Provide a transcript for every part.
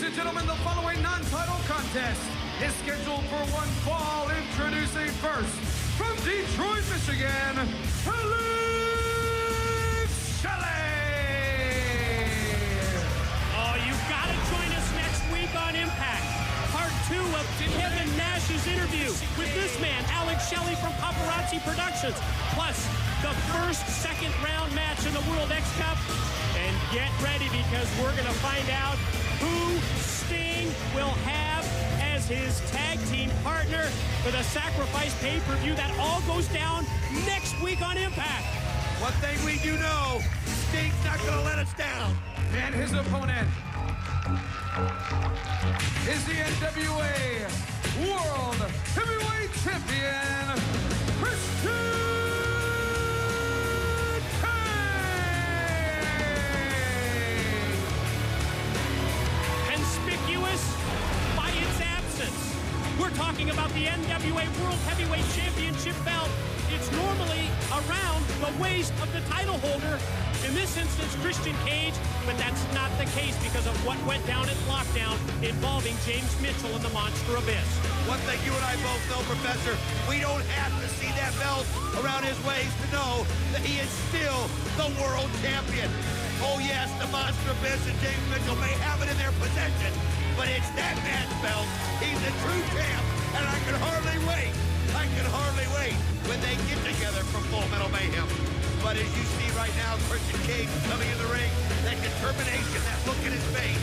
and gentlemen, the following non-title contest is scheduled for one fall. Introducing first, from Detroit, Michigan, Shelley! Oh, you've got to join us next week on Impact. Part 2 of Kevin Nash's interview with this man, Alex Shelley from Paparazzi Productions. Plus, the first second-round match in the World X Cup. And get ready, because we're going to find out who Sting will have as his tag team partner for the Sacrifice pay-per-view. That all goes down next week on Impact. One thing we do know, Sting's not going to let us down. And his opponent is the NWA World Heavyweight Champion, Christian Cage! Conspicuous by its absence. We're talking about the NWA World Heavyweight Championship belt. It's normally around the waist of the title holder. In this instance, Christian Cage, but that's not the case because of what went down at Lockdown involving James Mitchell and the Monster Abyss. One thing you and I both know, Professor, we don't have to see that belt around his waist to know that he is still the world champion. Oh yes, the Monster Abyss and James Mitchell may have it in their possession, but it's that man's belt. He's the true champ, and I can hardly wait. I can hardly wait when they get together for Full Metal Mayhem. But as you see right now, Christian Cage coming in the ring, that determination, that look in his face,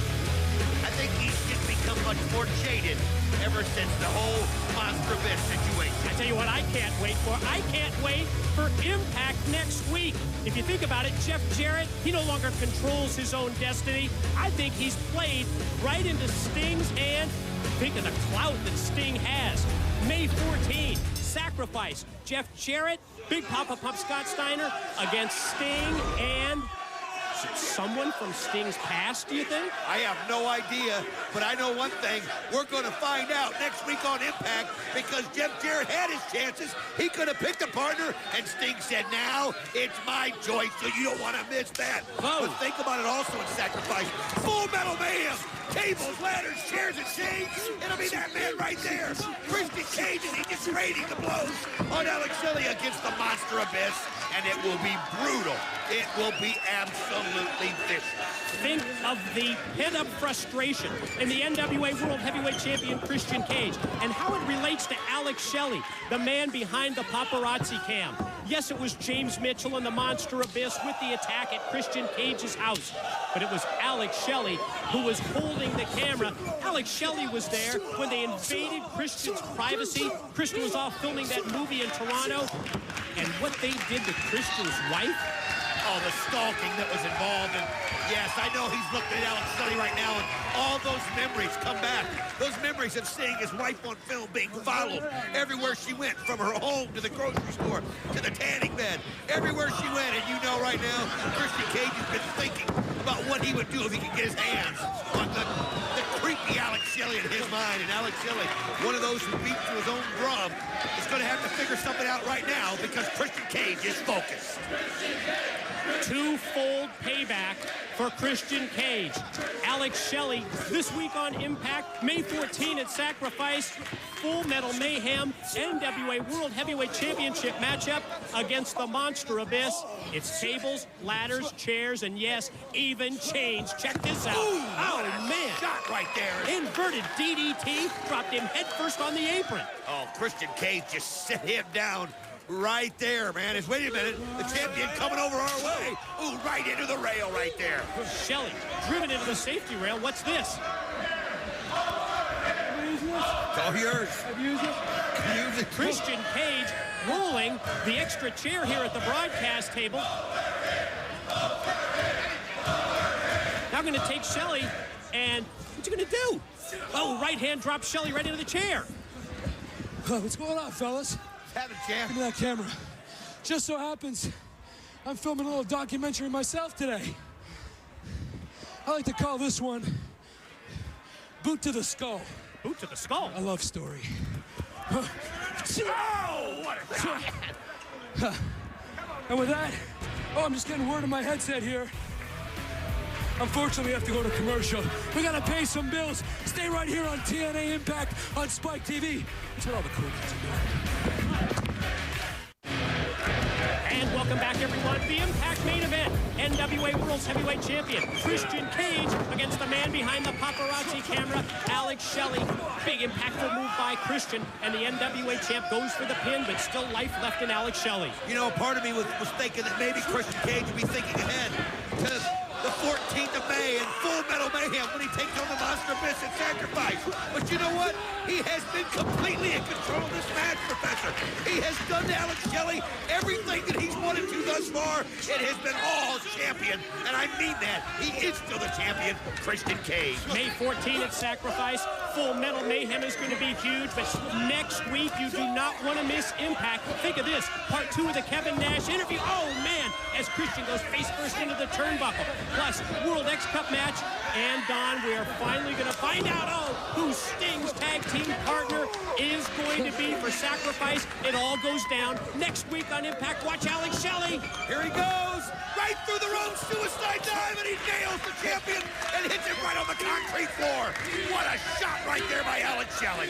I think he's just become much more jaded ever since the whole Monster Abyss situation. I tell you what I can't wait for. I can't wait for Impact next week. If you think about it, Jeff Jarrett, he no longer controls his own destiny. I think he's played right into Sting's hand. Think of the clout that Sting has. May 14, Sacrifice. Jeff Jarrett, Big Papa Pump Scott Steiner against Sting and someone from Sting's past, do you think? I have no idea, but I know one thing. We're going to find out next week on Impact, because Jeff Jarrett had his chances. He could have picked a partner, and Sting said, now it's my choice, so you don't want to miss that. Whoa. But think about it also in Sacrifice. Full Metal Mayhem. Tables, ladders, chairs, and shades. It'll be that man right there. Christian Cage, and he just raiding the blows on Alex Shelley against the Monster Abyss, and it will be brutal. It will be absolutely vicious. Think of the pent-up frustration in the NWA World Heavyweight Champion Christian Cage and how it relates to Alex Shelley, the man behind the paparazzi cam. Yes, it was James Mitchell and the Monster Abyss with the attack at Christian Cage's house, but it was Alex Shelley who was holding the camera. Alex Shelley was there when they invaded Christian's privacy. Christian was off filming that movie in Toronto, and what they did to Christian's wife. Oh, the stalking that was involved. And yes, I know he's looking at Alex Shelley right now, and all those memories come back. Those memories of seeing his wife on film being followed everywhere she went, from her home to the grocery store to the tanning bed. Everywhere she went, and you know right now, Christian Cage has been thinking about what he would do if he could get his hands on the creepy Alex Shelley in his mind. And Alex Shelley, one of those who beat to his own drum, is going to have to figure something out right now because Christian Cage is focused. Two-fold payback for Christian Cage. Alex Shelley this week on Impact, May 14 at Sacrifice, Full Metal Mayhem, NWA World Heavyweight Championship matchup against the Monster Abyss. It's tables, ladders, chairs, and yes, even chains. Check this out. Ooh, oh, man. Shot right there. Inverted DDT, dropped him headfirst on the apron. Oh, Christian Cage just set him down right there, man. Wait a minute, the champion coming over our way. Ooh, right into the rail right there. Shelley driven into the safety rail. What's this? It's all yours. Use it. Christian Cage rolling the extra chair here at the broadcast table. Now going to take Shelley, and what's he going to do? Oh, right hand drops Shelley right into the chair. What's going on, fellas? Have it, champ. Give me that camera. Just so happens, I'm filming a little documentary myself today. I like to call this one Boot to the Skull. Boot to the skull. A love story. Oh, what a shot. And with that, I'm just getting word in my headset here. Unfortunately, we have to go to commercial. We got to pay some bills. Stay right here on TNA Impact on Spike TV. That's what all the cool kids are doing. And welcome back, everyone. The Impact main event. NWA World's Heavyweight Champion Christian Cage against the man behind the paparazzi camera, Alex Shelley. Big impactful move by Christian, and the NWA champ goes for the pin, but still life left in Alex Shelley. You know, part of me was thinking that maybe Christian Cage would be thinking ahead to the 14th of May in Full Metal Mayhem when he takes on the Monster Abyss at Sacrifice. But you know what? He has been completely in control of this match, Professor. He has done to Alex Shelley everything that he's wanted to thus far. It has been all champion, and I mean that. He is still the champion, Christian Cage. May 14 at Sacrifice. Full Metal Mayhem is going to be huge, but next week you do not want to miss Impact. Think of this, part 2 of the Kevin Nash interview. Oh, man, as Christian goes face first into the turnbuckle. Plus, World X Cup match. And, Don, we are finally going to find out, who Sting's tag team partner is going to be for Sacrifice. It all goes down next week on Impact. Watch Alex Shelley. Here he goes, right through the ropes, suicide dive, and he nails the champion and hits him right on the concrete floor. What a shot right there by Alex Shelley.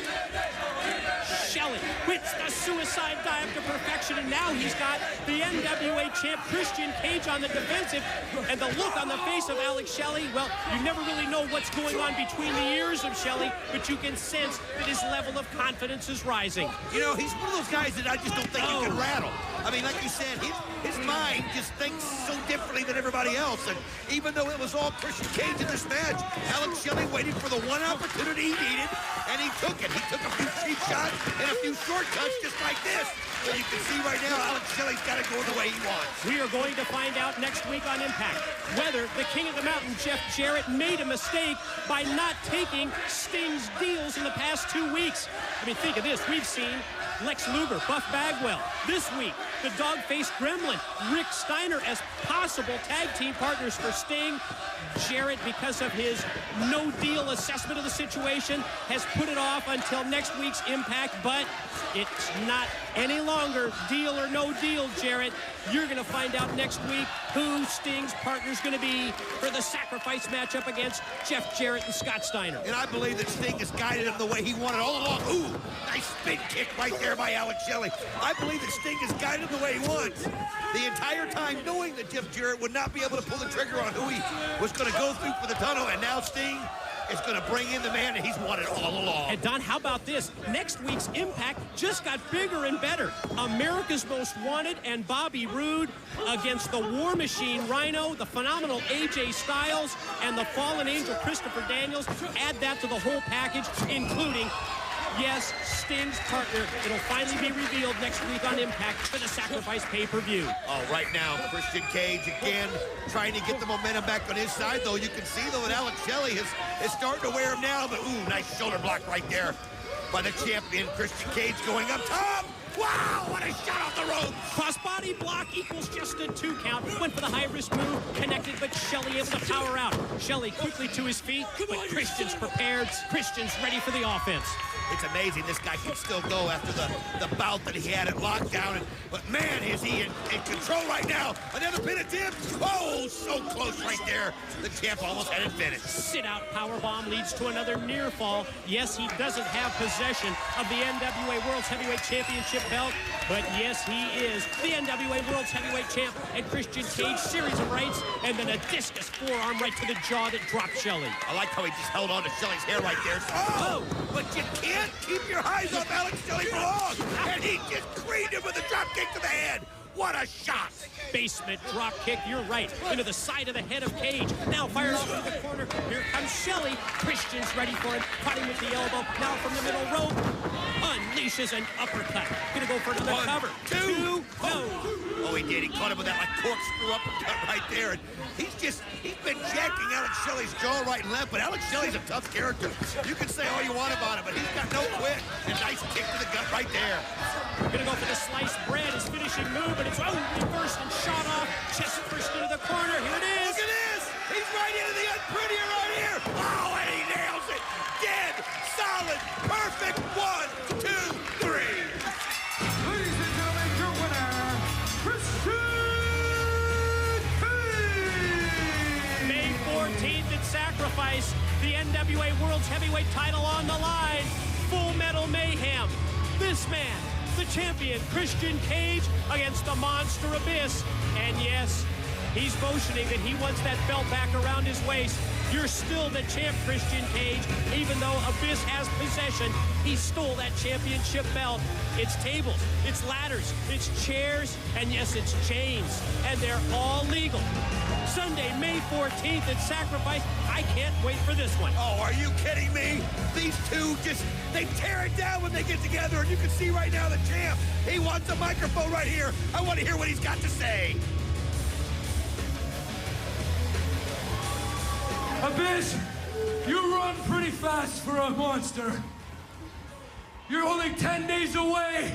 Shelley hits the suicide dive to perfection, and now he's got the NWA champ Christian Cage on the defensive. And the look on the face of Alex Shelley, well, you never really know what's going on between the ears of Shelley, but you can sense that his level of confidence is rising. You know, he's one of those guys that I just don't think you can rattle. I mean, like you said, his mind just thinks so differently than everybody else. And even though it was all Christian Cage in this match, Alex Shelley waited for the one opportunity he needed, and he took it. He took a few cheap shots and a few shortcuts just like this. So you can see right now, Alex Shelley's got to go the way he wants. We are going to find out next week on Impact whether the King of the Mountain, Jeff Jarrett, made a mistake by not taking Sting's deals in the past 2 weeks. I mean, think of this. We've seen Lex Luger, Buff Bagwell. This week, the dog-faced gremlin, Rick Steiner, as possible tag team partners for Sting. Jarrett, because of his no-deal assessment of the situation, has put it off until next week's Impact, but it's not any longer deal or no deal, Jarrett. You're going to find out next week who Sting's partner's going to be for the Sacrifice matchup against Jeff Jarrett and Scott Steiner. And I believe that Sting has guided him the way he wanted all along. Ooh, nice spin kick right there by Alex Shelley. I believe that Sting has guided him the way he wants. The entire time knowing that Jeff Jarrett would not be able to pull the trigger on who he was going to go through for the tunnel, and now Sting is going to bring in the man that he's wanted all along. And Don, how about this? Next week's Impact just got bigger and better. America's Most Wanted and Bobby Roode against the War Machine Rhino, the phenomenal AJ Styles, and the Fallen Angel Christopher Daniels. Add that to the whole package, including, yes, Sting's partner. It'll finally be revealed next week on Impact for the Sacrifice pay-per-view. Oh, right now, Christian Cage again trying to get the momentum back on his side, though. You can see, though, that Alex Shelley is starting to wear him now, but ooh, nice shoulder block right there by the champion, Christian Cage, going up top. Wow, what a shot off the rope. Crossbody block equals just a 2 count. Went for the high-risk move, connected, but Shelley able to power out. Shelley quickly to his feet, but Christian's prepared. Christian's ready for the offense. It's amazing this guy can still go after the bout that he had at lockdown. But man, is he in control right now. Another pin attempt. Oh, so close right there. The champ almost had it finished. Sit-out powerbomb leads to another near fall. Yes, he doesn't have possession of the NWA World's Heavyweight Championship belt, but yes, he is the NWA World's Heavyweight Champ. And Christian Cage, series of rights, and then a discus forearm right to the jaw that dropped Shelley. I like how he just held on to Shelley's hair right there. Oh, but you can't keep your eyes off Alex Shelley for long. And he just creamed him with a drop kick to the head. What a shot. Basement drop kick, you're right, into the side of the head of Cage. Now fired off into the corner. Here comes Shelley. Christian's ready for him. Caught him with the elbow. Now from the middle rope. Unleashes an uppercut. Gonna go for another cover. Two. No. Oh, he did. He caught him with that like corkscrew uppercut right there. And he's been jacking Alex Shelley's jaw right and left, but Alex Shelley's a tough character. You can say all you want about it, but he's got no quit. And nice kick to the gut right there. Gonna go for the sliced bread, his finishing move, but it's reversed and shot off. Chest first into the corner. Here it is. Look at this. He's right into the unprettier right here. Oh, and he nails it. Dead, solid, perfect. 1, 2, 3. Ladies and gentlemen, your winner, Christian Cage! May 14th. NWA World's Heavyweight title on the line. Full Metal Mayhem. This man, the champion, Christian Cage, against the Monster Abyss. And yes, he's motioning that he wants that belt back around his waist. You're still the champ, Christian Cage. Even though Abyss has possession, he stole that championship belt. It's tables, it's ladders, it's chairs, and yes, it's chains. And they're all legal. Sunday, May 14th at Sacrifice. I can't wait for this one. Oh, are you kidding me? These two they tear it down when they get together, and you can see right now the champ, he wants a microphone right here. I want to hear what he's got to say. Abyss, you run pretty fast for a monster. You're only 10 days away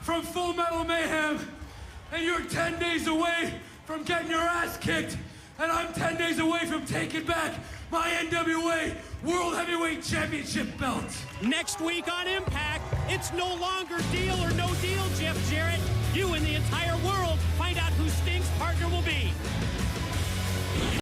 from Full Metal Mayhem, and you're 10 days away from getting your ass kicked, and I'm 10 days away from taking back my NWA World Heavyweight Championship belt. Next week on Impact, it's no longer deal or no deal, Jeff Jarrett. You and the entire world find out